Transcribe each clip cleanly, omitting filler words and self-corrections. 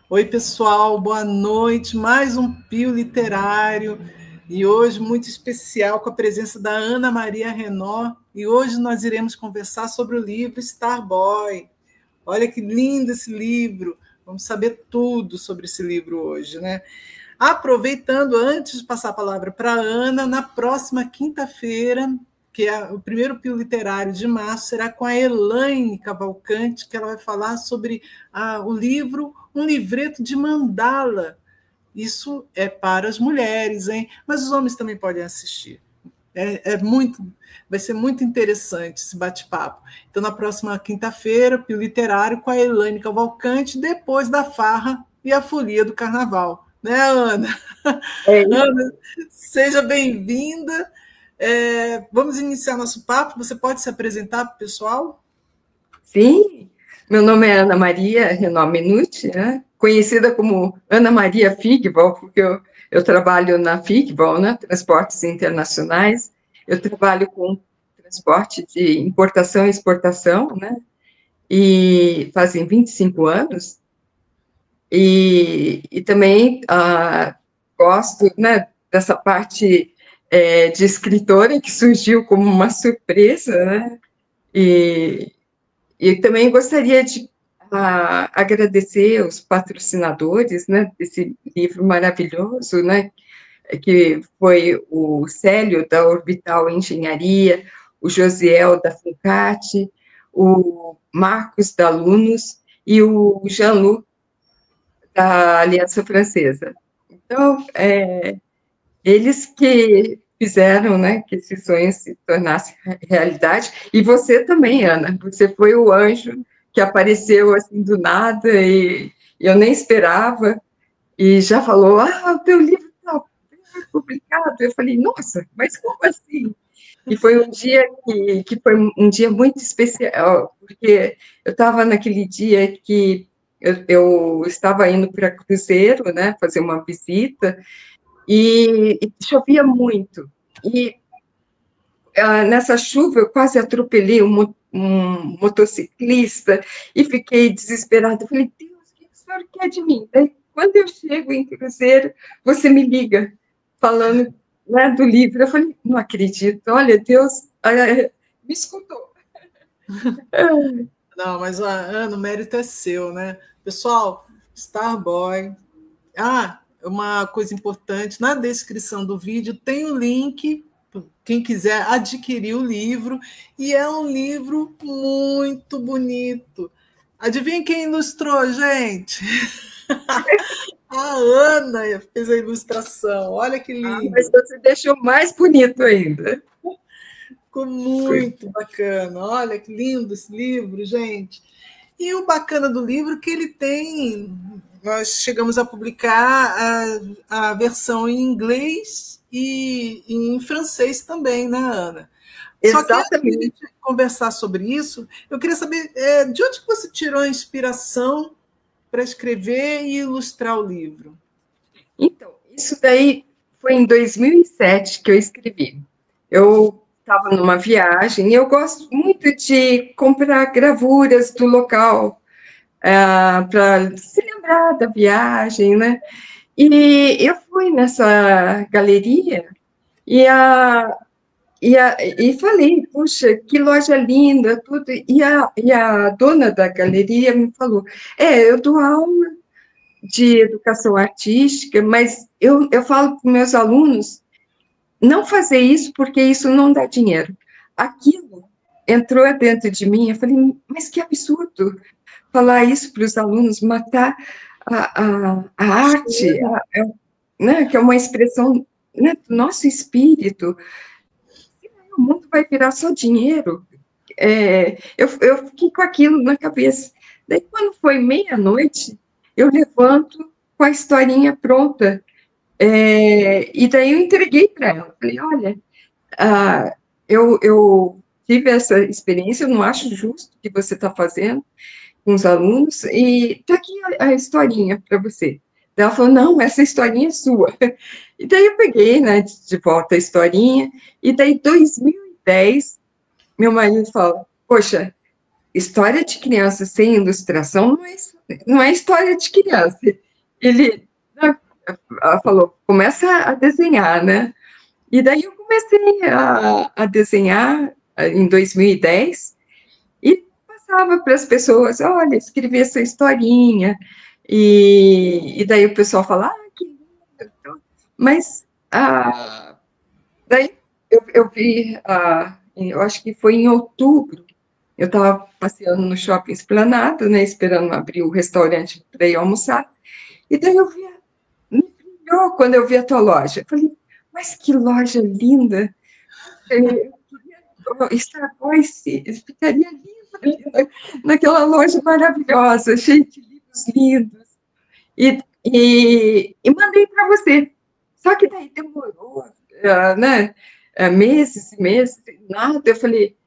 Oi, pessoal, boa noite. Mais um Pio Literário e hoje muito especial com a presença da Ana Maria Renault. E hoje nós iremos conversar sobre o livro Starboy. Olha que lindo esse livro. Vamos saber tudo sobre esse livro hoje, né? Aproveitando, antes de passar a palavra para a Ana, na próxima quinta-feira, que é o primeiro Pio Literário de março, será com a Elaine Cavalcante, que ela vai falar sobre o livro Um Livreto de Mandala. Isso é para as mulheres, hein? Mas os homens também podem assistir. Vai ser muito interessante esse bate-papo. Então, na próxima quinta-feira, Pio Literário com a Elaine Cavalcante, depois da farra e a folia do carnaval. Né, Ana? Ana, seja bem-vinda. Vamos iniciar nosso papo. Você pode se apresentar para o pessoal? Sim, meu nome é Ana Maria Renault Minuti, né? Conhecida como Ana Maria Figbal, porque eu trabalho na Figbal, né? Transportes Internacionais. Eu trabalho com transporte de importação e exportação, né? E fazem 25 anos. E também gosto, né, dessa parte de escritora que surgiu como uma surpresa, né? E também gostaria de agradecer os patrocinadores, né, desse livro maravilhoso, né, que foi o Célio, da Orbital Engenharia, o Josiel, da Funcate, o Marcos, da Alunos, e o Jean-Luc, da Aliança Francesa. Então, eles que fizeram, né, que esse sonho se tornasse realidade. E você também, Ana, você foi o anjo que apareceu assim do nada e eu nem esperava e já falou, o teu livro está publicado. Eu falei, nossa, mas como assim? E foi um dia que foi um dia muito especial, porque eu estava naquele dia que eu estava indo para Cruzeiro, né, fazer uma visita, e chovia muito. E nessa chuva eu quase atropelei um motociclista e fiquei desesperada. Eu falei, Deus, o que o senhor quer de mim? Daí, quando eu chego em Cruzeiro, você me liga, falando, né, do livro. Eu falei, não acredito, olha, Deus me escutou. Não, mas Ana, o mérito é seu, né? Pessoal, Starboy. Uma coisa importante, na descrição do vídeo tem o link, quem quiser adquirir o livro, e é um livro muito bonito. Adivinha quem ilustrou, gente? A Ana fez a ilustração, olha que Mas lindo. você deixou mais bonito ainda. Ficou muito bacana, olha que lindo esse livro, gente. E o bacana do livro é que ele tem, nós chegamos a publicar a versão em inglês e em francês também, né, Ana? Só que antes de a gente conversar sobre isso, eu queria saber de onde que você tirou a inspiração para escrever e ilustrar o livro? Então, isso daí foi em 2007 que eu escrevi. Eu estava numa viagem e eu gosto muito de comprar gravuras do local para se lembrar da viagem, né? E eu fui nessa galeria e falei, puxa, que loja linda, tudo. E a dona da galeria me falou, eu dou aula de educação artística, mas eu falo para meus alunos não fazer isso porque isso não dá dinheiro. Aquilo entrou dentro de mim, eu falei, mas que absurdo falar isso para os alunos, matar a arte, né, que é uma expressão, né, do nosso espírito. O mundo vai virar só dinheiro. Eu fiquei com aquilo na cabeça. Daí, quando foi meia-noite, eu levanto com a historinha pronta. E daí eu entreguei para ela. Falei, olha, eu tive essa experiência, eu não acho justo o que você está fazendo com os alunos, e está aqui a historinha para você. Daí ela falou, não, essa historinha é sua. E daí eu peguei, né, de volta a historinha, e daí, em 2010, meu marido fala, poxa, história de criança sem ilustração não é história de criança. Ele, né, ela falou, começa a desenhar, né? E daí eu comecei a desenhar em 2010 e passava para as pessoas, olha, escrevi essa historinha, e daí o pessoal fala, ah, que lindo. Mas daí eu vi, eu acho que foi em outubro, eu estava passeando no Shopping Esplanada, né, esperando abrir o restaurante para ir almoçar, e daí eu vi, me brilhou quando eu vi a tua loja. Eu falei, mas que loja linda! Star Voice ficaria linda naquela loja maravilhosa, cheia de livros lindos. E mandei para você. Só que daí demorou, né? Meses e meses, nada. Eu falei,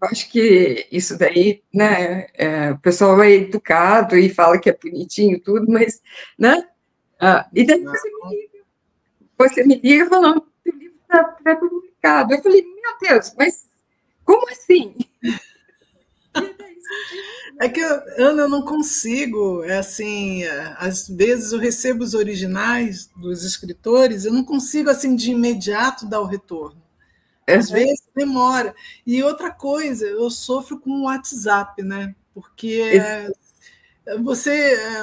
eu acho que isso daí, né? O pessoal é educado e fala que é bonitinho tudo, mas, né? E daí você me liga falando que o livro está pré-publicado. Eu falei, meu Deus, mas como assim? É que, Ana, eu não consigo, é assim, às vezes eu recebo os originais dos escritores, eu não consigo, assim, de imediato dar o retorno. Às vezes demora. E outra coisa, eu sofro com o WhatsApp, né? Porque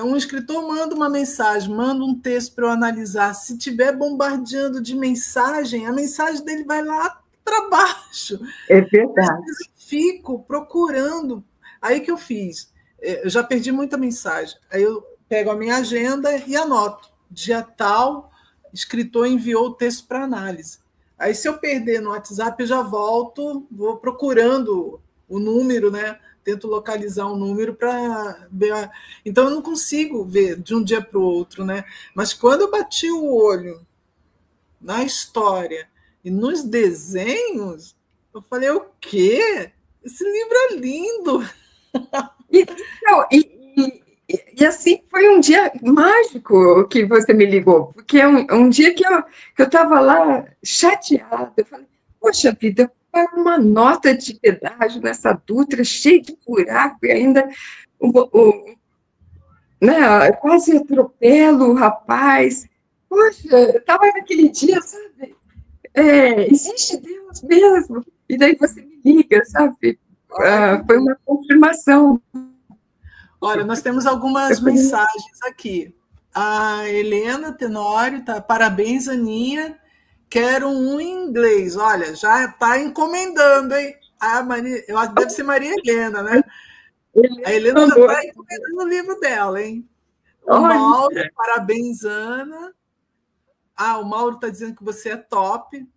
um escritor manda uma mensagem, manda um texto para eu analisar. Se tiver bombardeando de mensagem, a mensagem dele vai lá para baixo. É verdade. Eu fico procurando. Aí que eu fiz. Eu já perdi muita mensagem. Aí eu pego a minha agenda e anoto. Dia tal, escritor enviou o texto para análise. Aí, se eu perder no WhatsApp, eu já volto, vou procurando o número, né? Tento localizar um número para ver. Então, eu não consigo ver de um dia para o outro, né? Mas quando eu bati o olho na história e nos desenhos, eu falei, o quê? Esse livro é lindo! E assim, foi um dia mágico que você me ligou, porque é um dia que eu estava lá chateada. Eu falei, poxa vida, eu pago uma nota de pedágio nessa Dutra, cheia de buraco, e ainda né, quase atropelo o rapaz. Poxa, eu estava naquele dia, sabe? Existe Deus mesmo? E daí você me liga, sabe? Foi uma confirmação. Olha, nós temos algumas mensagens aqui. A Helena Tenório tá, parabéns, Aninha. Quero um em inglês. Olha, já está encomendando, hein? A Maria, eu acho que deve ser Maria Helena, né? A Helena já está encomendando o livro dela, hein? O Mauro, parabéns, Ana. O Mauro está dizendo que você é top.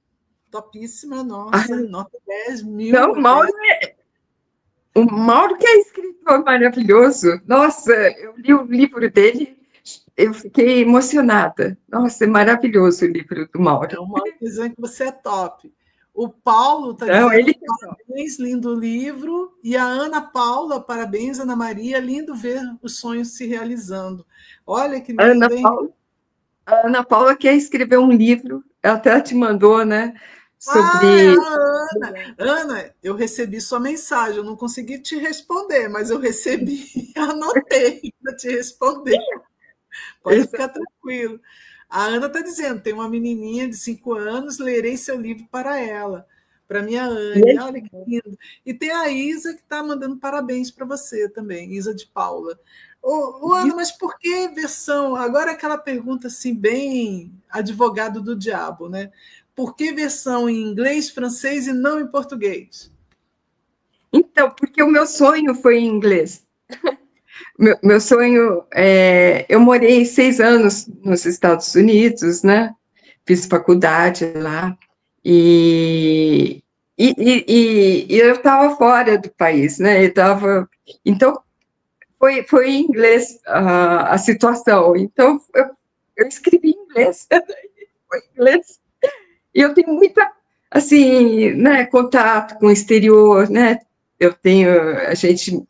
Topíssima, nossa, nota 10 mil. Não, o Mauro que é escritor maravilhoso. Nossa, eu li o livro dele, eu fiquei emocionada. Nossa, é maravilhoso o livro do Mauro. O Mauro dizendo que você é top. O Paulo está dizendo parabéns, lindo livro. E a Ana Paula, parabéns, Ana Maria, lindo ver os sonhos se realizando. Olha que lindo, hein? A Ana Paula quer escrever um livro, ela até te mandou, né? Sobre. Ana, eu recebi sua mensagem, eu não consegui te responder, mas eu recebi, anotei para te responder. Pode ficar tranquilo. A Ana está dizendo, tem uma menininha de 5 anos, lerei seu livro para ela, para minha Anne. Olha que lindo. E tem a Isa que está mandando parabéns para você também, Isa de Paula. Ana, mas por que versão? Agora aquela pergunta assim, bem advogado do diabo, né? Por que versão em inglês, francês e não em português? Então, porque o meu sonho foi em inglês. Meu sonho eu morei 6 anos nos Estados Unidos, né? Fiz faculdade lá e eu estava fora do país, né? Então foi em inglês a situação. Então eu escrevi em inglês, foi em inglês. E eu tenho muita, assim, né, contato com o exterior, né? A gente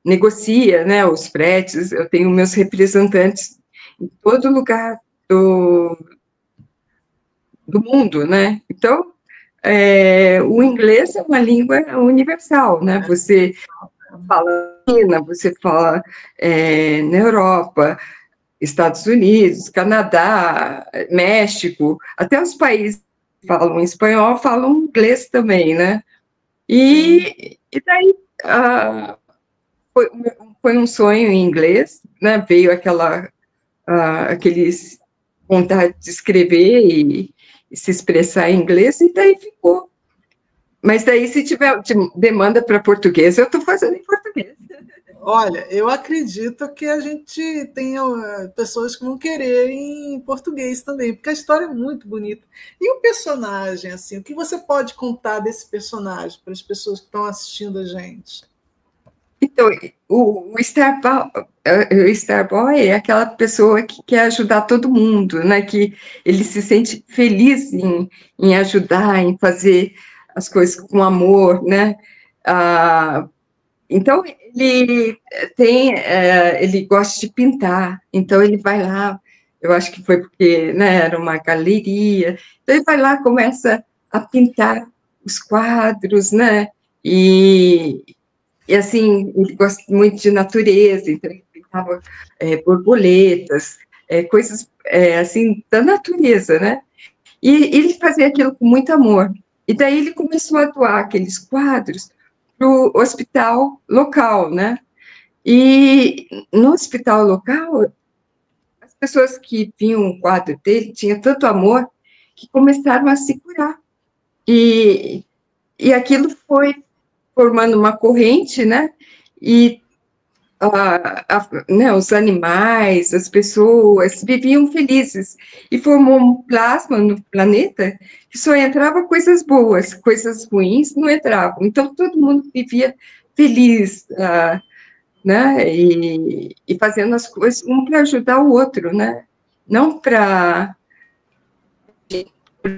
negocia, né, os fretes, eu tenho meus representantes em todo lugar do mundo, né? Então, o inglês é uma língua universal, né? Você fala China, você fala na Europa, Estados Unidos, Canadá, México, até os países que falam espanhol falam inglês também, né? E daí foi um sonho em inglês, né? Veio aqueles vontade de escrever e se expressar em inglês, e daí ficou. Mas daí, se tiver demanda para português, eu estou fazendo em português. Olha, eu acredito que a gente tenha pessoas que vão querer em português também, porque a história é muito bonita. E o personagem, assim, o que você pode contar desse personagem para as pessoas que estão assistindo a gente? Então, o Starboy é aquela pessoa que quer ajudar todo mundo, né? Que ele se sente feliz em ajudar, em fazer as coisas com amor, né? Então, ele gosta de pintar, então ele vai lá, eu acho que foi porque, né, era uma galeria, então ele vai lá, começa a pintar os quadros, né? E assim, ele gosta muito de natureza, então ele pintava borboletas, coisas assim da natureza, né? E ele fazia aquilo com muito amor. E daí ele começou a doar aqueles quadros para o hospital local, né? E no hospital local, as pessoas que viam o quadro dele tinham tanto amor que começaram a se curar. E aquilo foi formando uma corrente, né? E né, os animais, as pessoas viviam felizes e formou um plasma no planeta que só entrava coisas boas, coisas ruins não entravam. Então todo mundo vivia feliz, né? E fazendo as coisas um para ajudar o outro, né? Não para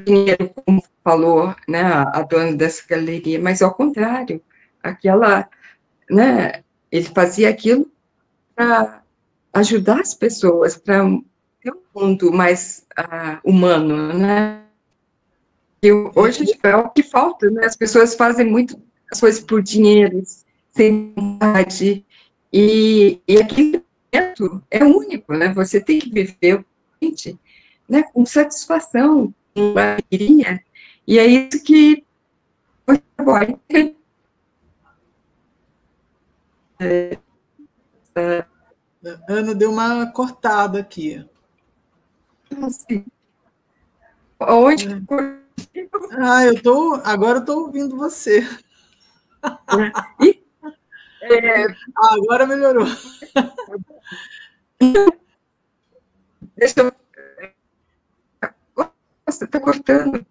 dinheiro, como falou, né, a dona dessa galeria, mas ao contrário, aquela, né? Ele fazia aquilo para ajudar as pessoas, para ter um mundo mais humano, né? E hoje é o que falta, né? As pessoas fazem muito as coisas por dinheiro, sem vontade, e aquele momento é único, né? Você tem que viver, né, com satisfação, com alegria, e é isso que agora Ana deu uma cortada aqui. assim, onde Agora eu tô ouvindo você. e, Agora melhorou. deixa eu, você está cortando.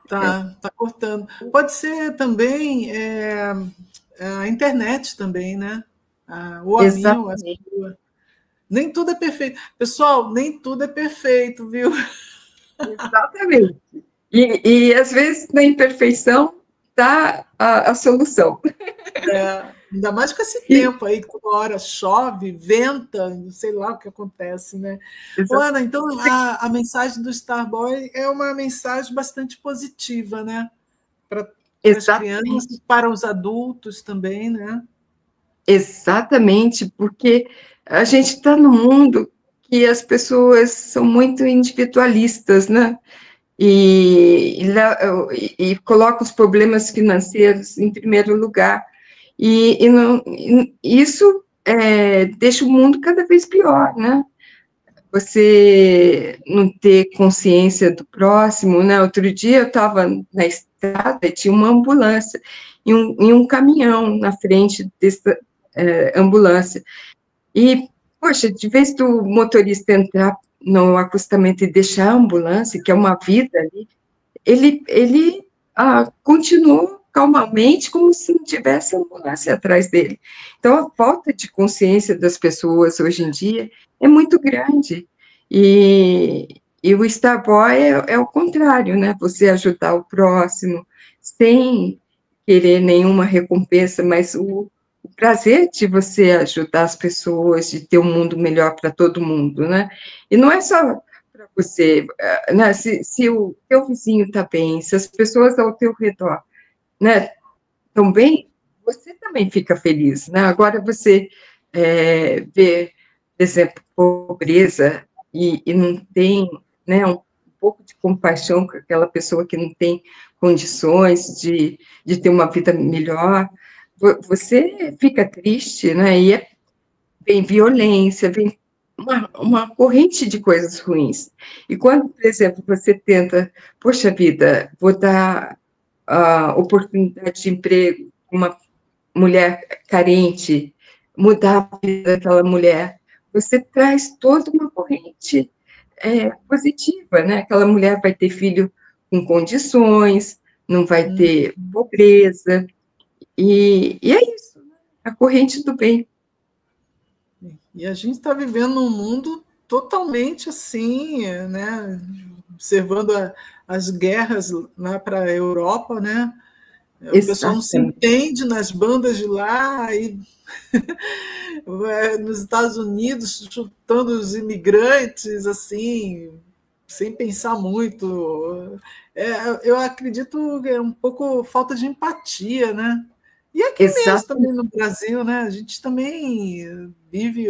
Tá cortando. Pode ser também a internet também, né? Ou a minha, ou a Exatamente. sua. Nem tudo é perfeito. Pessoal, nem tudo é perfeito, viu? Exatamente. E às vezes na imperfeição está a solução. Ainda mais com esse E, tempo aí, que toda hora chove, venta, não sei lá o que acontece, né? Ô, exa- Ana, então a mensagem do Starboy é uma mensagem bastante positiva, né? Para as crianças, exatamente, para os adultos também, né? exatamente, porque a gente está num mundo que as pessoas são muito individualistas, né? E coloca os problemas financeiros em primeiro lugar. Isso deixa o mundo cada vez pior, né? Você não ter consciência do próximo, né? Outro dia eu estava na estrada e tinha uma ambulância e um caminhão na frente dessa ambulância. E, poxa, de vez do motorista entrar no acostamento e deixar a ambulância, que é uma vida ali, ele continuou calmamente, como se não tivesse ambulância atrás dele. Então, a falta de consciência das pessoas hoje em dia é muito grande. E o Starboy é o contrário, né? Você ajudar o próximo sem querer nenhuma recompensa, mas o prazer de você ajudar as pessoas, de ter um mundo melhor para todo mundo, né? E não é só para você, né, se o teu vizinho está bem, se as pessoas ao teu redor, né, estão bem, você também fica feliz, né? Agora você vê, por exemplo, pobreza e não tem, né, um pouco de compaixão com aquela pessoa que não tem condições de ter uma vida melhor, você fica triste, né? E vem violência, vem uma corrente de coisas ruins. E quando, por exemplo, você tenta, poxa vida, vou dar a oportunidade de emprego para uma mulher carente, mudar a vida daquela mulher, você traz toda uma corrente positiva, né? Aquela mulher vai ter filho com condições, não vai ter pobreza, e é isso, né? A corrente do bem. E a gente está vivendo num mundo totalmente assim, né? Observando as guerras lá para a Europa, né? O pessoal não se Exatamente. entende nas bandas de lá, e nos Estados Unidos chutando os imigrantes assim, sem pensar muito. Eu acredito que é um pouco falta de empatia, né? E aqui mesmo também Exatamente. no Brasil, né? A gente também vive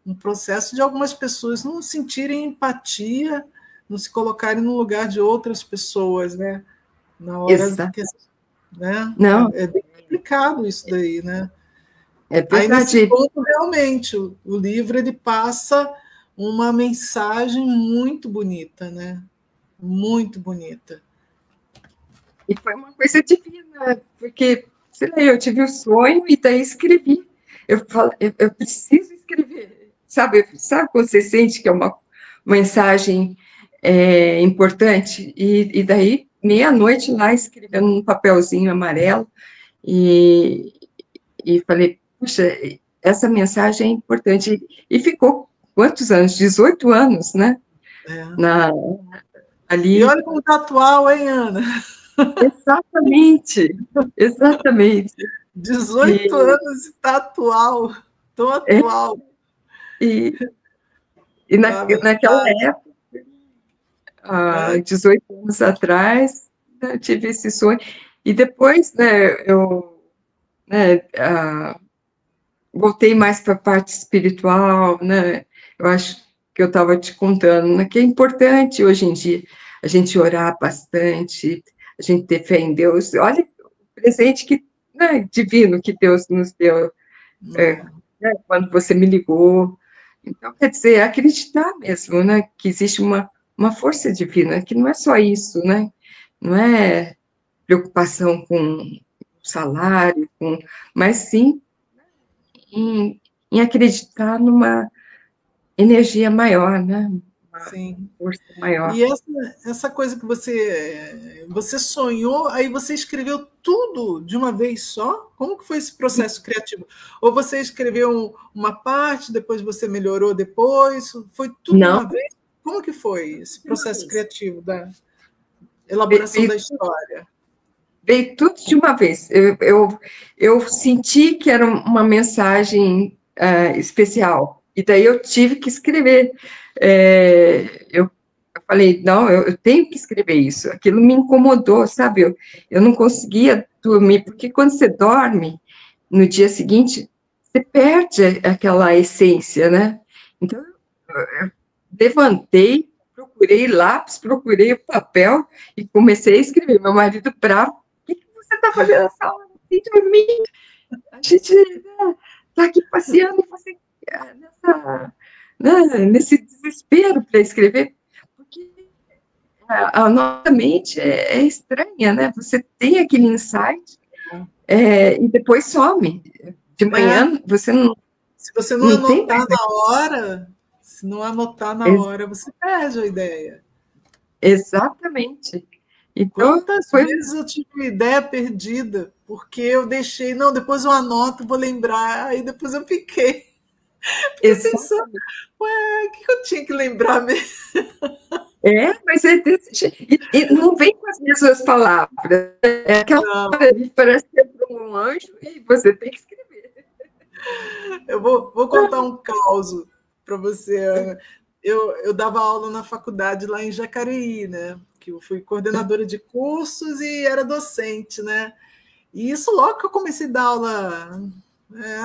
um processo de algumas pessoas não sentirem empatia, não se colocarem no lugar de outras pessoas, né? Na hora que, né? Não, É bem complicado isso daí, né? é Aí nesse verdade. ponto realmente o livro ele passa uma mensagem muito bonita, né? Muito bonita. E foi uma coisa divina, porque, sei lá, eu tive o sonho e daí escrevi. Eu falo, eu preciso escrever. Sabe quando você sente que é uma mensagem importante? E daí, meia-noite lá, escrevendo num papelzinho amarelo, e, e falei, puxa, essa mensagem é importante. E ficou quantos anos? 18 anos, né? É. Na, E ali. olha como está atual, hein, Ana? Exatamente, exatamente. 18 E, anos e está atual. Tão é, atual e, e a naquela mensagem. época, há É? 18 anos atrás, né, eu tive esse sonho. E depois, né, eu né, voltei mais para a parte espiritual, né? Eu acho que eu estava te contando, né, que é importante hoje em dia a gente orar bastante, a gente ter fé em Deus. Olha o presente que, né, divino que Deus nos deu, É. né, quando você me ligou. Então, quer dizer, acreditar mesmo, né, que existe uma força divina, que não é só isso, né, não é preocupação com salário, mas sim em acreditar numa energia maior, né, uma Sim. força maior. E essa coisa que você sonhou, aí você escreveu tudo de uma vez só? Como que foi esse processo criativo? Ou você escreveu uma parte, depois você melhorou depois? Foi tudo de Não, uma vez? Como que foi esse de uma processo vez. criativo da elaboração Veio, da história? veio tudo de uma vez. Eu senti que era uma mensagem especial, e daí eu tive que escrever. Eu falei, não, eu tenho que escrever isso. Aquilo me incomodou, sabe? Eu não conseguia dormir, porque quando você dorme, no dia seguinte, você perde aquela essência, né? Então, eu levantei, procurei lápis, procurei o papel e comecei a escrever. Meu marido bravo, o que você está fazendo essa hora? Sem dormir? A gente está aqui passeando e você nesse desespero para escrever, porque a nossa mente é estranha, né? Você tem aquele insight e depois some. De É, manhã você não, se você não não tem anotar mais na hora, se não anotar na hora, você perde a ideia. exatamente. Então, Quantas foi vezes eu tive uma ideia perdida, porque eu deixei, não, depois eu anoto, vou lembrar, aí depois eu fiquei pensando, exatamente. ué, o que eu tinha que lembrar mesmo? Mas é desse jeito. E não vem com as mesmas palavras. É aquela Não, hora ali, parece que é para um anjo e você tem que escrever. eu vou contar um caos para você, Ana. eu dava aula na faculdade lá em Jacareí, né? Que eu fui coordenadora de cursos e era docente, né? E isso logo que eu comecei a dar aula,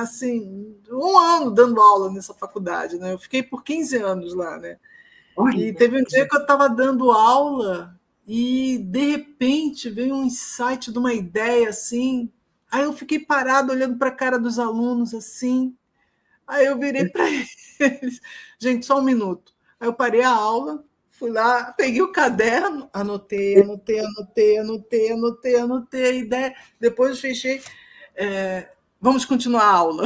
assim, 1 ano dando aula nessa faculdade, né? Eu fiquei por 15 anos lá, né? E Olha, teve um dia que eu estava dando aula e, de repente, veio um insight de uma ideia, assim. Aí eu fiquei parado olhando para a cara dos alunos, assim. Aí eu virei para eles. Gente, só um minuto. Aí eu parei a aula, fui lá, peguei o caderno, anotei a ideia. Depois fechei. Vamos continuar a aula.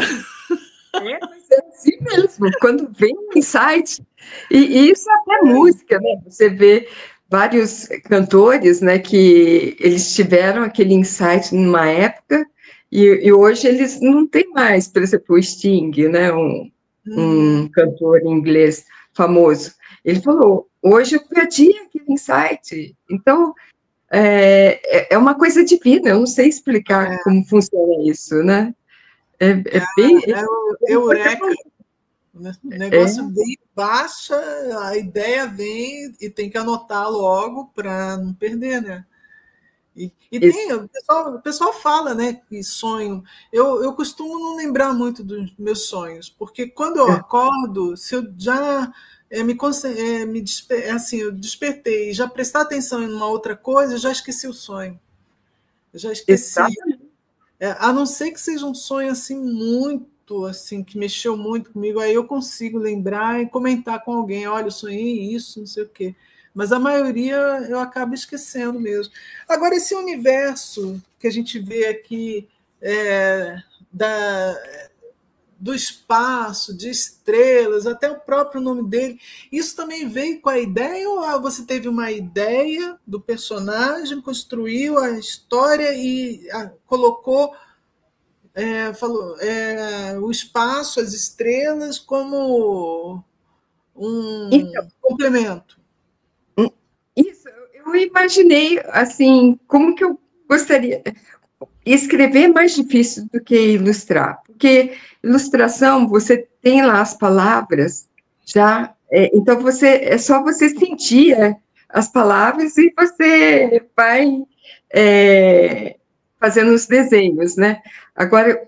mas é assim mesmo, quando vem um insight, e isso é até música, né? Você vê vários cantores, né, que eles tiveram aquele insight numa época, e hoje eles não têm mais, por exemplo, o Sting, né, um cantor inglês famoso. Ele falou, hoje eu perdi aquele insight. Então, é uma coisa divina, eu não sei explicar como funciona isso, né? É bem... É o eureka. O negócio É, vem, baixa, a ideia vem e tem que anotar logo para não perder, né? E isso, tem, o pessoal fala, né, que sonho. Eu costumo não lembrar muito dos meus sonhos, porque quando eu acordo, se eu já assim, eu despertei e já prestar atenção em uma outra coisa, eu já esqueci o sonho. Eu já esqueci. exatamente. A não ser que seja um sonho assim muito assim que mexeu muito comigo, aí eu consigo lembrar e comentar com alguém, olha, eu sonhei isso, não sei o quê. Mas a maioria eu acabo esquecendo mesmo. Agora, esse universo que a gente vê aqui da, do espaço, de estrelas, até o próprio nome dele, isso também veio com a ideia ou você teve uma ideia do personagem, construiu a história e colocou falou, o espaço, as estrelas, como Então, um complemento? isso, eu imaginei, assim, como que eu gostaria... Escrever é mais difícil do que ilustrar, porque ilustração, você tem lá as palavras, já, então é só você sentir as palavras e você vai fazendo os desenhos, né? Agora,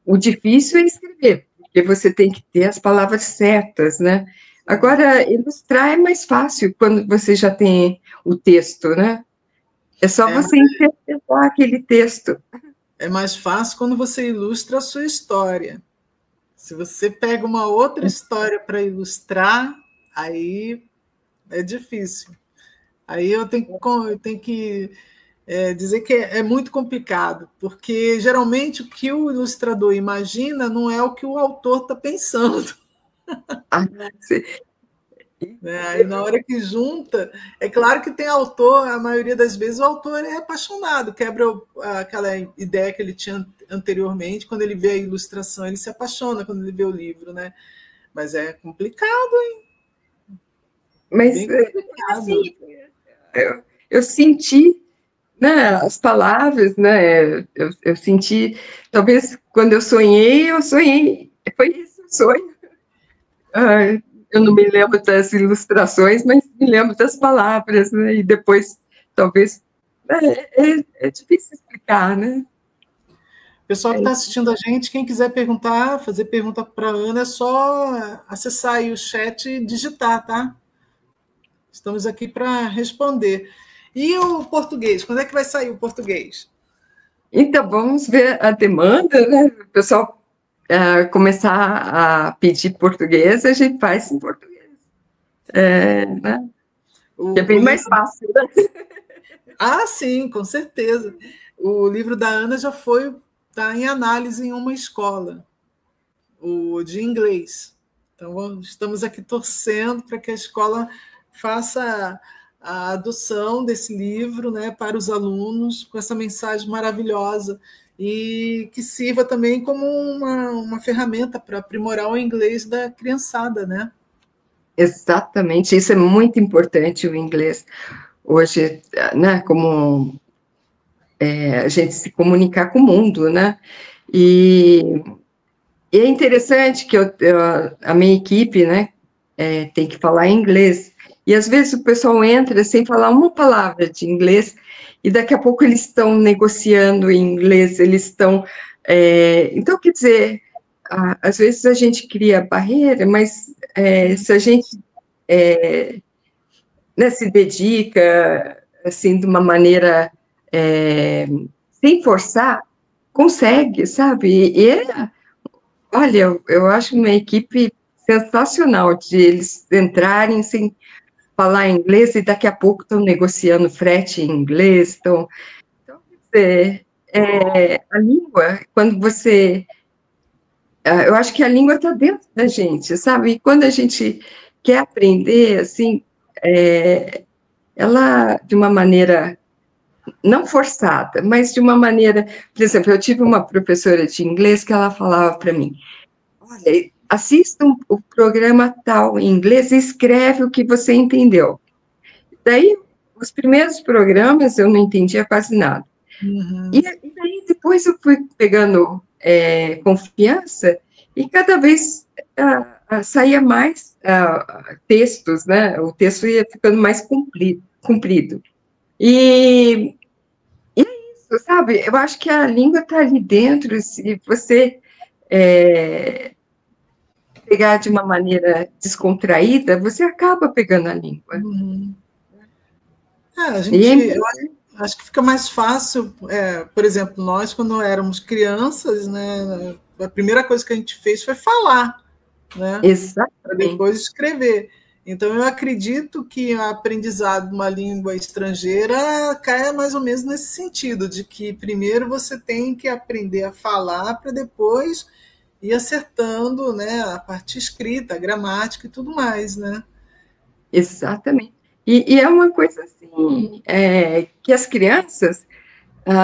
o difícil é escrever, porque você tem que ter as palavras certas, né? Agora, ilustrar é mais fácil quando você já tem o texto, né? É só É, você interpretar aquele texto. é mais fácil quando você ilustra a sua história. Se você pega uma outra história para ilustrar, aí é difícil. Aí eu tenho que dizer que é muito complicado, porque geralmente o que o ilustrador imagina não é o que o autor está pensando. Ah, Né? Aí na hora que junta, é claro que tem autor, a maioria das vezes o autor é apaixonado, quebra aquela ideia que ele tinha anteriormente, quando ele vê a ilustração, ele se apaixona quando ele vê o livro, né? Mas é complicado, mas, bem complicado. assim, eu senti, né, as palavras, né, eu senti, talvez quando eu sonhei, foi esse o sonho. Ah, eu não me lembro das ilustrações, mas me lembro das palavras, né, e depois, talvez, é difícil explicar, né. Pessoal que está assistindo a gente, quem quiser perguntar, fazer pergunta para a Ana, é só acessar aí o chat e digitar, tá? Estamos aqui para responder. E o português? Quando é que vai sair o português? Então, vamos ver a demanda, né, o pessoal começar a pedir português, a gente faz em português, né, que é O bem mais livro. fácil, né? Ah, sim, com certeza. O livro da Ana já está em análise em uma escola, o de inglês. Então, estamos aqui torcendo para que a escola faça a adoção desse livro, né, para os alunos, com essa mensagem maravilhosa, e que sirva também como uma ferramenta para aprimorar o inglês da criançada, né? Exatamente, isso é muito importante, o inglês. Hoje, né, como a gente se comunicar com o mundo, né? E, e é interessante que a minha equipe, né, tem que falar inglês. E às vezes o pessoal entra sem falar uma palavra de inglês, e daqui a pouco eles estão negociando em inglês, eles estão. Então, quer dizer, às vezes a gente cria barreira, mas se a gente né, se dedica assim de uma maneira sem forçar, consegue, sabe? Olha, eu acho uma equipe sensacional de eles entrarem sem falar inglês e daqui a pouco estão negociando frete em inglês. Então quer dizer, a língua, quando você... Eu acho que a língua está dentro da gente, sabe? E quando a gente quer aprender, assim, ela, de uma maneira não forçada, mas de uma maneira... Por exemplo, eu tive uma professora de inglês que ela falava para mim, olha, assista o programa tal em inglês e escreve o que você entendeu. Daí, os primeiros programas eu não entendia quase nada. Uhum. E daí, depois eu fui pegando confiança e cada vez saía mais textos, né? O texto ia ficando mais comprido. E é isso, sabe? Eu acho que a língua está ali dentro, se você pegar de uma maneira descontraída, você acaba pegando a língua. Uhum. E Eu acho que fica mais fácil, por exemplo, nós, quando éramos crianças, né, a primeira coisa que a gente fez foi falar, né, para exatamente. depois escrever. Então, eu acredito que o aprendizado de uma língua estrangeira cai mais ou menos nesse sentido, de que primeiro você tem que aprender a falar para depois ir acertando, né, a parte escrita, a gramática e tudo mais, né? Exatamente. E é uma coisa assim, que as crianças,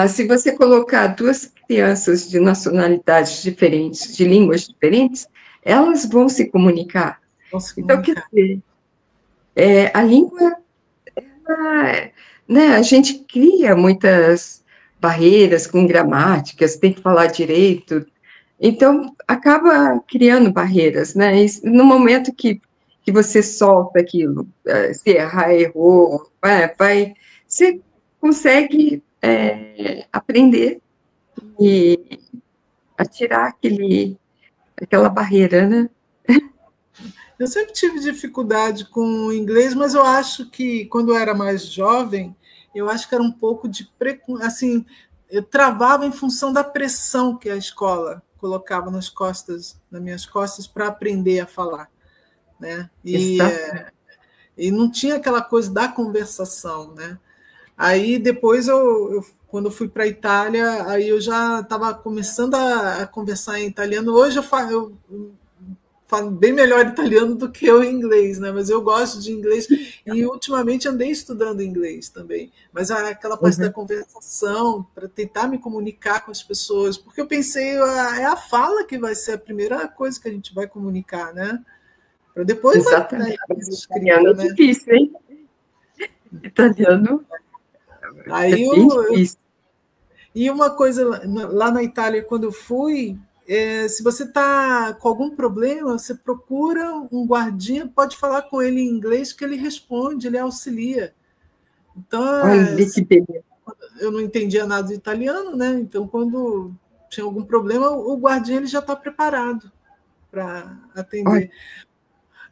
se você colocar duas crianças de nacionalidades diferentes, de línguas diferentes, elas vão se comunicar. Vão se Então, quer comunicar. dizer, a língua, né, a gente cria muitas barreiras com gramáticas, tem que falar direito, então acaba criando barreiras, né? E no momento que você solta aquilo, se errar, errou, você consegue aprender e atirar aquela barreira, né? Eu sempre tive dificuldade com o inglês, mas eu acho que quando eu era mais jovem, eu acho que era um pouco de assim, eu travava em função da pressão que a escola colocava nas minhas costas para aprender a falar, né? Exato. E não tinha aquela coisa da conversação, né? Aí depois quando eu fui para a Itália, aí eu já estava começando a conversar em italiano. Hoje eu falo bem melhor italiano do que eu em inglês, né? Mas eu gosto de inglês e ultimamente andei estudando inglês também. Mas aquela parte da Uhum. conversação para tentar me comunicar com as pessoas, porque eu pensei é a fala que vai ser a primeira coisa que a gente vai comunicar, né? Para depois vai Exatamente. Mas italiano escrita, é né? difícil, hein? Italiano é Aí bem difícil. e uma coisa lá na Itália, quando eu fui, se você está com algum problema, você procura um guardinha, pode falar com ele em inglês, que ele responde, ele auxilia. Então, Olha que beleza. eu não entendia nada de italiano, né? Então, quando tinha algum problema, o guardinha ele já está preparado para Olha, atender.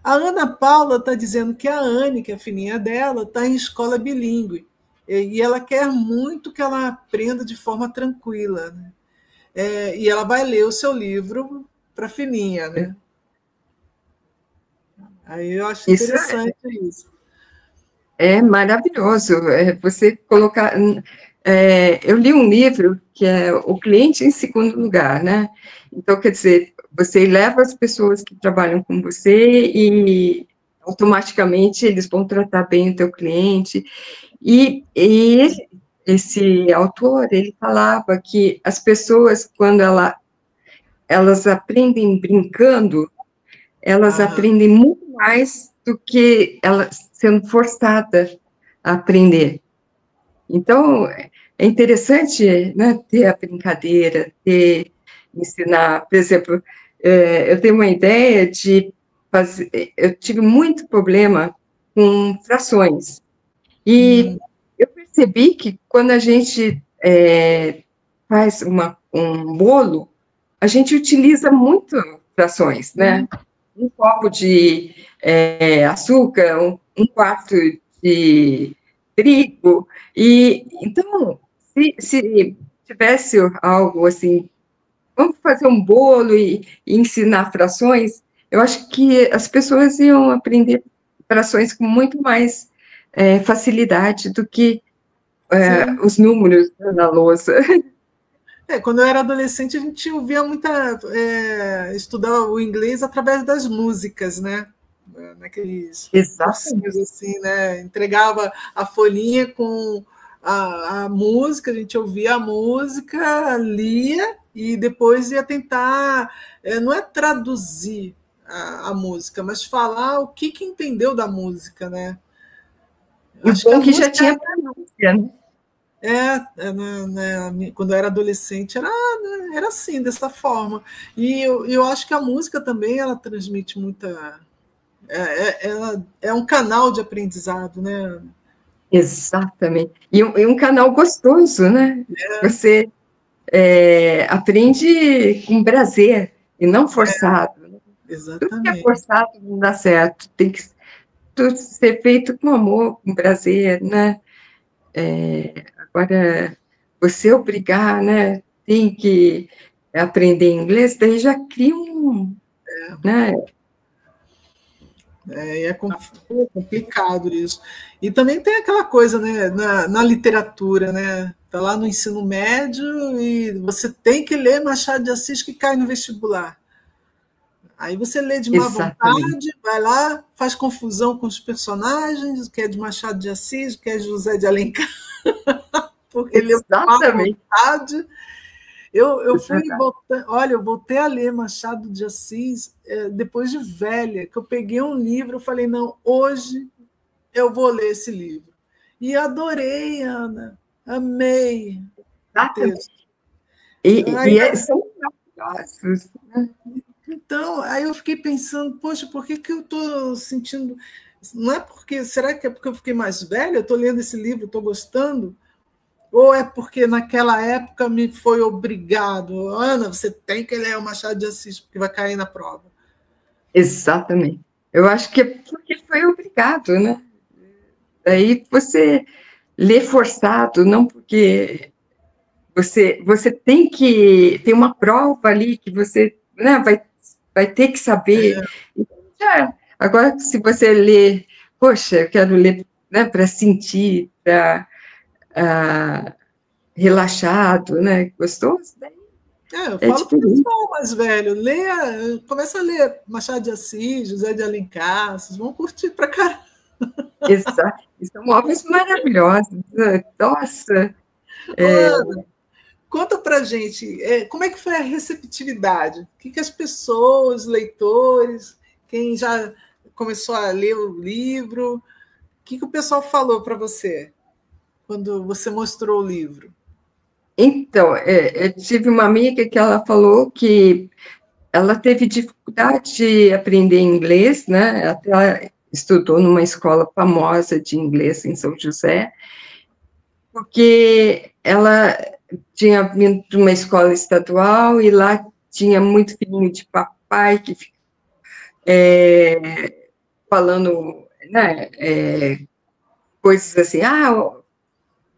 A Ana Paula está dizendo que a Anne, que é a filhinha dela, está em escola bilíngue. E ela quer muito que ela aprenda de forma tranquila. Né? E ela vai ler o seu livro para a filhinha. Né? Aí eu acho isso interessante isso. é maravilhoso. Você colocar. Eu li um livro que é O Cliente em Segundo Lugar, né? Então, quer dizer, você leva as pessoas que trabalham com você e automaticamente eles vão tratar bem o teu cliente. Esse autor, ele falava que as pessoas, quando elas aprendem brincando, elas Aham. aprendem muito mais do que elas sendo forçadas a aprender. Então, é interessante, né, ter a brincadeira, ensinar. Por exemplo, eu tenho uma ideia de eu tive muito problema com frações. E eu percebi que quando a gente faz um bolo, a gente utiliza muito frações, né? Um copo de açúcar, um quarto de trigo. E então, se tivesse algo assim, vamos fazer um bolo e ensinar frações, eu acho que as pessoas iam aprender frações com muito mais facilidade do que os números na lousa. Quando eu era adolescente, a gente ouvia estudar o inglês através das músicas, né? Naqueles cursinhos assim, né? Entregava a folhinha com a música, a gente ouvia a música, lia e depois ia tentar, não é traduzir a música, mas falar o que entendeu da música, né? Acho que a música já tinha pronúncia, né? Quando eu era adolescente era assim, dessa forma. E eu acho que a música também ela transmite muita. Ela é um canal de aprendizado, né? Exatamente. E um canal gostoso, né? Você aprende com prazer e não forçado. Exatamente. Tudo que é forçado não dá certo. Tem que tudo ser feito com amor, com prazer, né? Agora, você obrigar, né? Tem que aprender inglês, daí já cria né? É complicado isso. E também tem aquela coisa, né, na literatura, né? Tá lá no ensino médio e você tem que ler Machado de Assis que cai no vestibular. Aí você lê de má vontade, vai lá, faz confusão com os personagens, que é de Machado de Assis, que é José de Alencar, porque leu de má vontade. Eu fui olha, eu voltei a ler Machado de Assis depois de velha, que eu peguei um livro, eu falei, não, hoje eu vou ler esse livro. E adorei, Ana, amei o texto. E são maravilhosos, né? Então, aí eu fiquei pensando, poxa, por que eu estou sentindo... Não é porque... Será que é porque eu fiquei mais velha? Eu estou lendo esse livro, estou gostando? Ou é porque naquela época me foi obrigado? Ana, você tem que ler o Machado de Assis, porque vai cair na prova. Exatamente. Eu acho que é porque foi obrigado, né? Daí você lê forçado, não porque você tem que ter uma prova ali que você, né, vai ter que saber. Agora, se você lê, poxa, eu quero ler, né, para sentir, para relaxado, né, gostoso, daí eu falo para o pessoal mais velho, começa a ler Machado de Assis, José de Alencar, vocês vão curtir para caramba. Exato, são obras maravilhosas, nossa. Ana, conta para gente, como é que foi a receptividade? O que as pessoas, os leitores, quem já começou a ler o livro, o que o pessoal falou para você quando você mostrou o livro? Então, eu tive uma amiga que ela falou que ela teve dificuldade de aprender inglês, né? Até ela estudou numa escola famosa de inglês em São José, porque ela tinha vindo de uma escola estadual e lá tinha muito filhinho de papai que falando, né, coisas assim,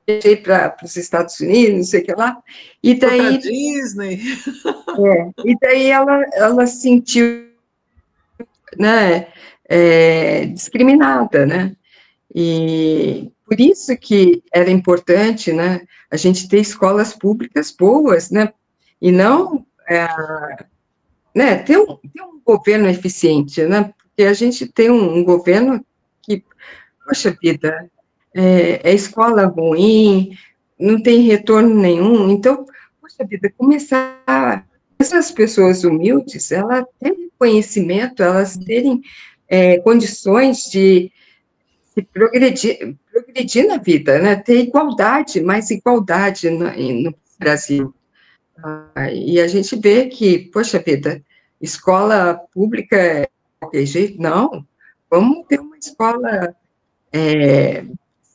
viajei para os Estados Unidos, não sei o que lá, e daí Disney. E daí ela sentiu, né, discriminada, né? E por isso que era importante, né, a gente ter escolas públicas boas, né, e não, né, ter um governo eficiente, né, porque a gente tem um governo que, poxa vida, é escola ruim, não tem retorno nenhum, então, poxa vida, começar essas pessoas humildes, elas terem conhecimento, elas terem condições de progredir na vida, né? Ter igualdade, mais igualdade no Brasil. E a gente vê que, poxa vida, escola pública qualquer jeito, não. Vamos ter uma escola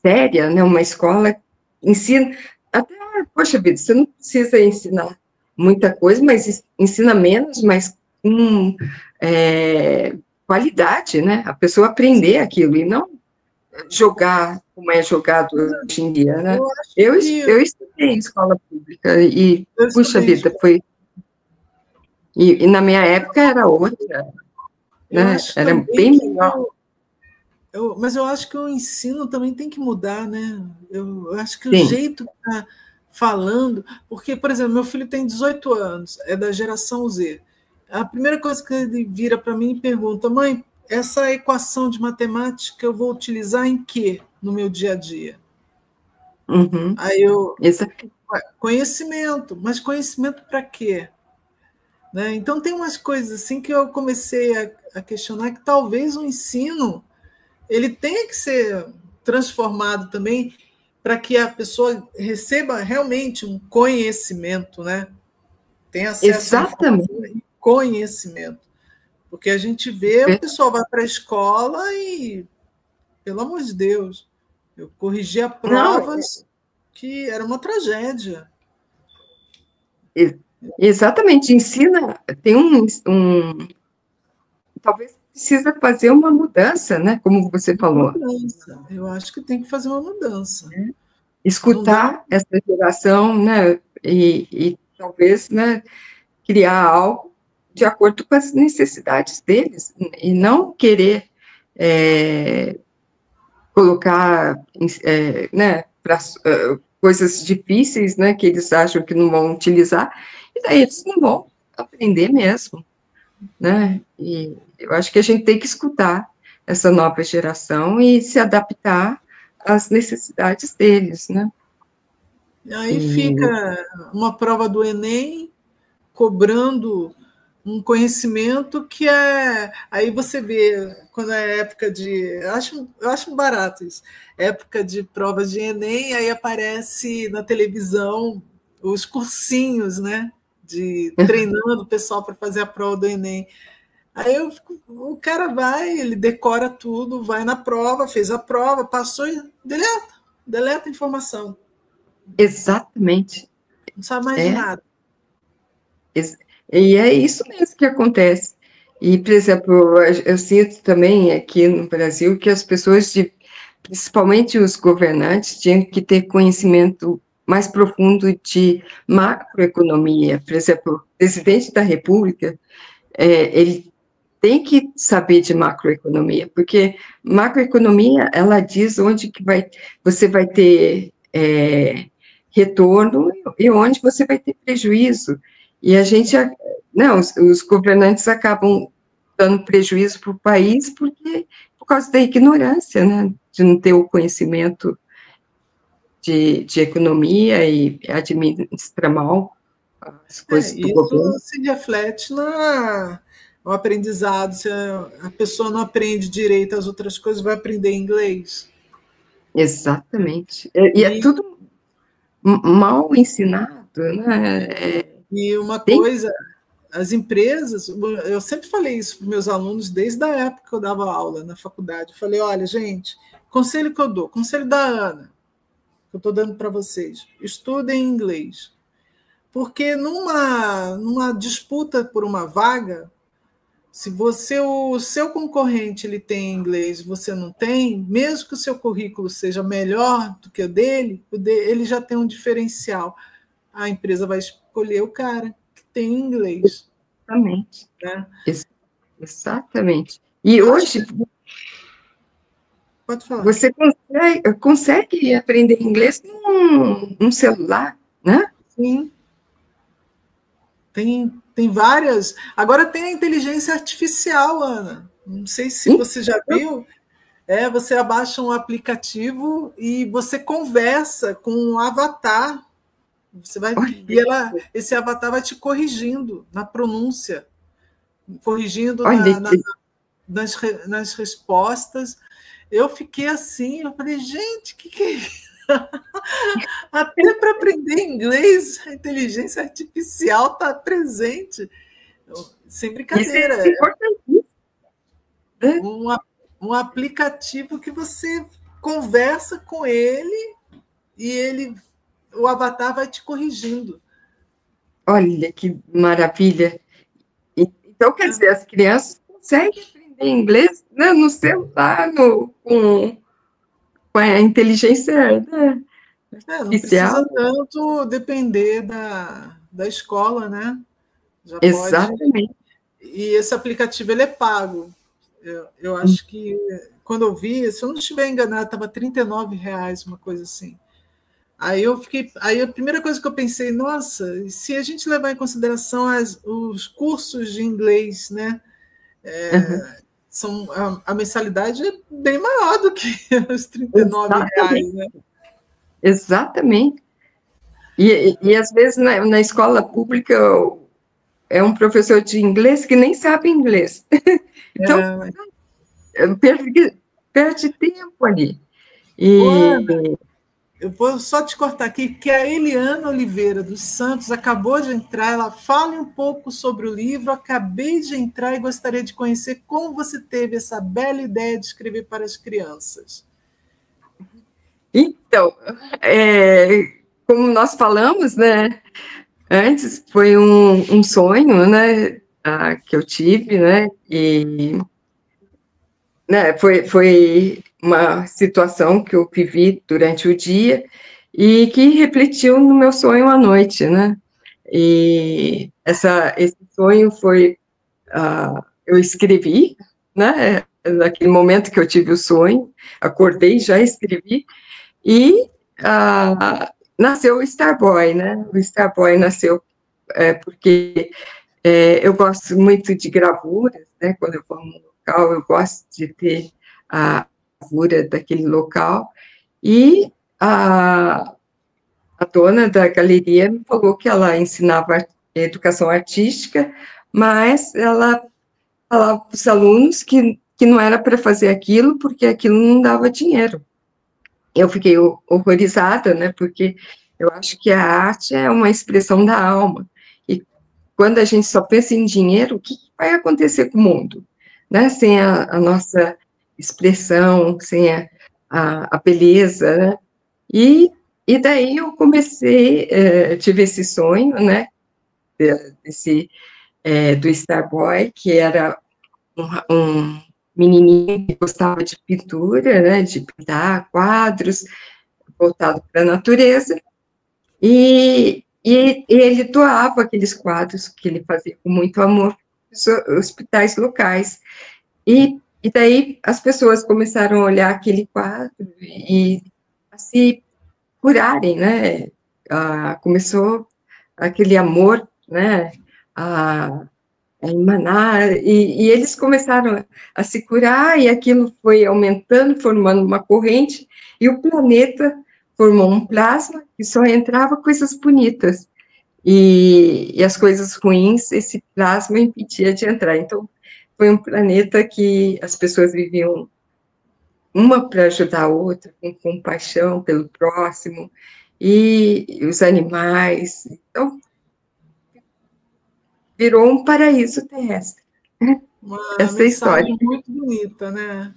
séria, né? Uma escola que ensina. Até, poxa vida, você não precisa ensinar muita coisa, mas ensina menos, mas com qualidade, né? A pessoa aprender aquilo e não jogar como é jogado hoje em dia, né? Eu acho Eu, que eu estudei em escola pública e, eu puxa estudei, vida, foi. E na minha época era outra, eu né? acho Era também bem que melhor. mas eu acho que o ensino também tem que mudar, né? Eu acho que o Sim. jeito que está falando, porque, por exemplo, meu filho tem 18 anos, é da geração Z. A primeira coisa que ele vira para mim e pergunta: mãe, essa equação de matemática eu vou utilizar em quê no meu dia a dia? Uhum. Aí eu, Exato. conhecimento, mas conhecimento para quê? Né? Então tem umas coisas assim que eu comecei a questionar que talvez o ensino ele tenha que ser transformado também para que a pessoa receba realmente um conhecimento, né? Tenha acesso à informação Exatamente. e conhecimento. Porque a gente vê, o pessoal vai para a escola e, pelo amor de Deus, eu corrigia Não, provas que era uma tragédia. exatamente. Ensina, tem talvez precisa fazer uma mudança, né? Como você falou. Mudança. Eu acho que tem que fazer uma mudança. Não dá. Escutar essa geração, né? E talvez, né? Criar algo de acordo com as necessidades deles e não querer colocar, né? Coisas difíceis, né? Que eles acham que não vão utilizar e daí eles não vão aprender mesmo, né? E eu acho que a gente tem que escutar essa nova geração e se adaptar às necessidades deles, né? E aí E, fica uma prova do Enem cobrando um conhecimento que é. Aí você vê, quando é época de. Eu acho barato isso. Época de provas de Enem, aí aparece na televisão os cursinhos, né? De treinando o pessoal para fazer a prova do Enem. Aí o cara vai, ele decora tudo, vai na prova, fez a prova, passou e deleta a informação. exatamente, Não sabe mais de é, nada. e é isso mesmo que acontece. E, por exemplo, eu sinto também aqui no Brasil que as pessoas, principalmente os governantes, tinham que ter conhecimento mais profundo de macroeconomia. Por exemplo, o presidente da República, ele tem que saber de macroeconomia, porque macroeconomia, ela diz onde que você vai ter retorno e onde você vai ter prejuízo. E a gente, não, os governantes acabam dando prejuízo para o país por causa da ignorância, né, de não ter o conhecimento de economia e administra mal as coisas do Isso governo. se reflete no aprendizado. Se a pessoa não aprende direito as outras coisas, vai aprender inglês. Exatamente. E é E, tudo mal ensinado, né? e uma Tem, coisa, as empresas, eu sempre falei isso para meus alunos desde a época que eu dava aula na faculdade. Eu falei: olha, gente, conselho que eu dou, conselho da Ana, que eu estou dando para vocês, estudem inglês. Porque numa disputa por uma vaga, se o seu concorrente ele tem inglês e você não tem, mesmo que o seu currículo seja melhor do que ele já tem um diferencial. A empresa vai escolher o cara que tem inglês. exatamente. Né? Exatamente. E Eu acho que. hoje Pode falar. você consegue aprender inglês num celular, né? Sim, tem várias. Agora tem a inteligência artificial, Ana. Não sei se você já Então, viu. Você abaixa um aplicativo e você conversa com um avatar. Você vai olha, esse avatar vai te corrigindo na pronúncia, corrigindo olha, nas respostas. Eu fiquei assim, eu falei, gente, que é isso? Até para aprender inglês, a inteligência artificial está presente. Sem isso é brincadeira. importantíssimo. né? Um aplicativo que você conversa com ele e o avatar vai te corrigindo. Olha que maravilha. Então, quer dizer, as crianças conseguem aprender inglês, né, no celular, com a inteligência, né, Não precisa artificial. tanto depender da escola, né? Já pode. Exatamente. E esse aplicativo ele é pago. Eu acho que quando eu vi, se eu não estiver enganado, estava R$ 39, uma coisa assim. Aí a primeira coisa que eu pensei, nossa, se a gente levar em consideração os cursos de inglês, né? Uhum. A mensalidade é bem maior do que os R$ 39, Exatamente. né? Exatamente. E às vezes na escola pública é um professor de inglês que nem sabe inglês. Então, perde tempo ali. Ô, E Ana, eu vou só te cortar aqui, que a Eliana Oliveira dos Santos acabou de entrar. Ela fala um pouco sobre o livro. Acabei de entrar e gostaria de conhecer como você teve essa bela ideia de escrever para as crianças. então, como nós falamos, né, antes, foi um sonho, né, que eu tive, né, e né, foi uma situação que eu vivi durante o dia e que refletiu no meu sonho à noite, né, e esse sonho foi, eu escrevi, né, naquele momento que eu tive o sonho, acordei, já escrevi, e nasceu o Starboy, né, o Starboy nasceu porque eu gosto muito de gravuras, né? Quando eu vou num local, eu gosto de ter a gravura daquele local. E a dona da galeria me falou que ela ensinava educação artística, mas ela falava para os alunos que não era para fazer aquilo, porque aquilo não dava dinheiro. Eu fiquei horrorizada, né? Porque eu acho que a arte é uma expressão da alma. E quando a gente só pensa em dinheiro, o que vai acontecer com o mundo? Né? Sem a nossa expressão, sem a beleza, né? E, e daí eu comecei, tive esse sonho, né? Desse, do Starboy, que era um menininho que gostava de pintura, né? De pintar quadros, voltado para a natureza, e ele doava aqueles quadros que ele fazia com muito amor para os hospitais locais. E daí as pessoas começaram a olhar aquele quadro e a se curarem, né? Começou aquele amor, né? A, a emanar, e eles começaram a se curar, e aquilo foi aumentando, formando uma corrente, e o planeta formou um plasma que só entrava coisas bonitas. E as coisas ruins, esse plasma impedia de entrar. Então, foi um planeta que as pessoas viviam uma para ajudar a outra, com compaixão pelo próximo, e os animais. Então, virou um paraíso terrestre. Uma Essa é a história. mensagem muito bonita, né?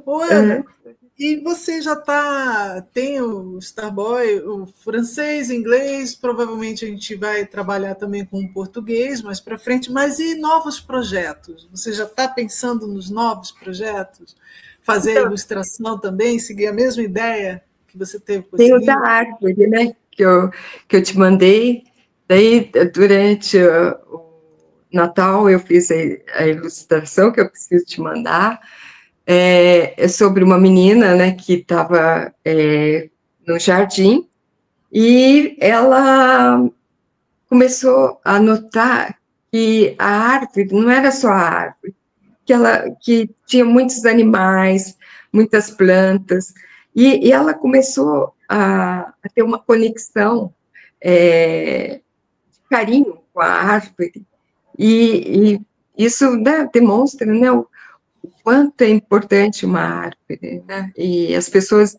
Ô, Ana, Uhum. e você já tem o Starboy, o francês, inglês, provavelmente a gente vai trabalhar também com o português mais para frente, mas e novos projetos? Você já está pensando nos novos projetos? Fazer a Então, ilustração também, seguir a mesma ideia que você teve com esse tem o da livro? árvore, né, que eu te mandei. Daí, durante o Natal, eu fiz a ilustração que eu preciso te mandar. É sobre uma menina, né, que estava no jardim, e ela começou a notar que a árvore não era só a árvore, que tinha muitos animais, muitas plantas, e ela começou a ter uma conexão, de carinho com a árvore, e isso, né, demonstra, né, o quanto é importante uma árvore, né? E as pessoas,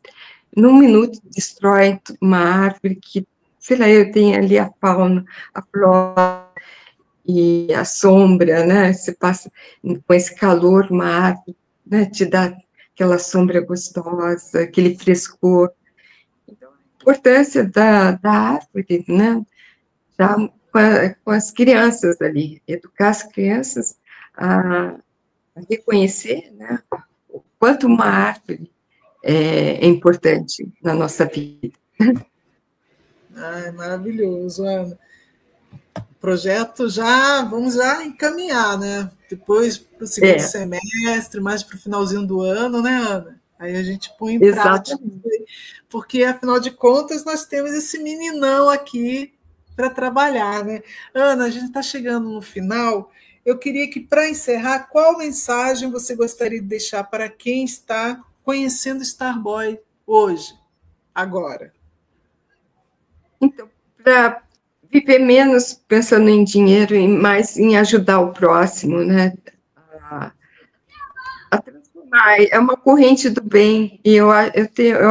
num minuto, destroem uma árvore que, sei lá, eu tenho ali a fauna, a flora, e a sombra, né? Você passa com esse calor, uma árvore, né? Te dá aquela sombra gostosa, aquele frescor. Então, a importância da árvore, né? Já com as crianças ali, educar as crianças a reconhecer, né? O quanto uma árvore é importante na nossa vida. Ai, maravilhoso, Ana. Projeto já, vamos já encaminhar, né? Depois para o segundo semestre, mais para o finalzinho do ano, né, Ana? Aí a gente põe em prática, porque afinal de contas nós temos esse meninão aqui para trabalhar, né? Ana, a gente está chegando no final. Eu queria que, para encerrar, qual mensagem você gostaria de deixar para quem está conhecendo Starboy hoje, agora? Então, para viver menos pensando em dinheiro e mais em ajudar o próximo, né? A transformar, é uma corrente do bem, e eu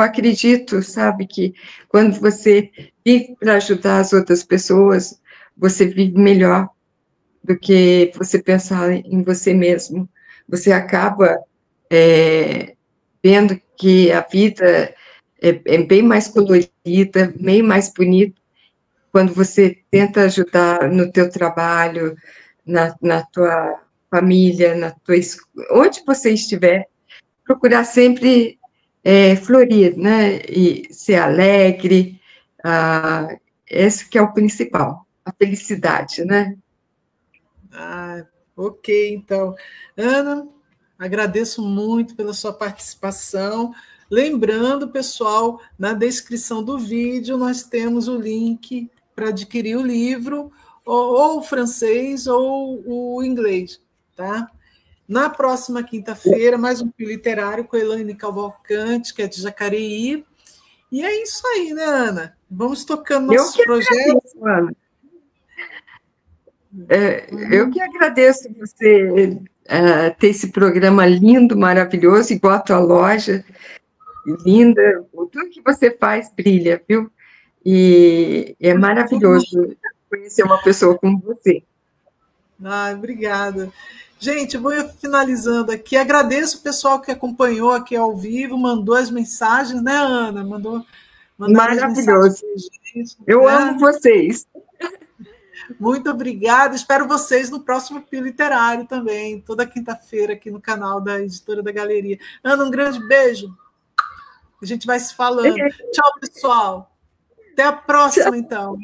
acredito, sabe, que quando você vive para ajudar as outras pessoas, você vive melhor do que você pensar em você mesmo. Você acaba vendo que a vida é bem mais colorida, bem mais bonita, quando você tenta ajudar no teu trabalho, na tua família, onde você estiver, procurar sempre florir, né? E ser alegre, esse que é o principal, a felicidade, né? Ah, ok, então. Ana, agradeço muito pela sua participação. Lembrando, pessoal, na descrição do vídeo nós temos o link para adquirir o livro, ou o francês ou o inglês, tá? Na próxima quinta-feira, mais um Pio Literário com Elaine Cavalcante, que é de Jacareí. E é isso aí, né, Ana? Vamos tocando nossos projetos. Agradeço, Ana. Eu que agradeço você ter esse programa lindo, maravilhoso, igual a tua loja, linda. Tudo que você faz brilha, viu? E é maravilhoso conhecer uma pessoa como você. Ah, obrigada. Gente, eu vou finalizando aqui. Agradeço o pessoal que acompanhou aqui ao vivo, mandou as mensagens, né, Ana? Mandaram as mensagens pra gente. Eu amo vocês. Muito obrigada. Espero vocês no próximo Pio Literário também, toda quinta-feira aqui no canal da Editora da Galeria. Ana, um grande beijo. A gente vai se falando. Tchau, pessoal. Até a próxima, então.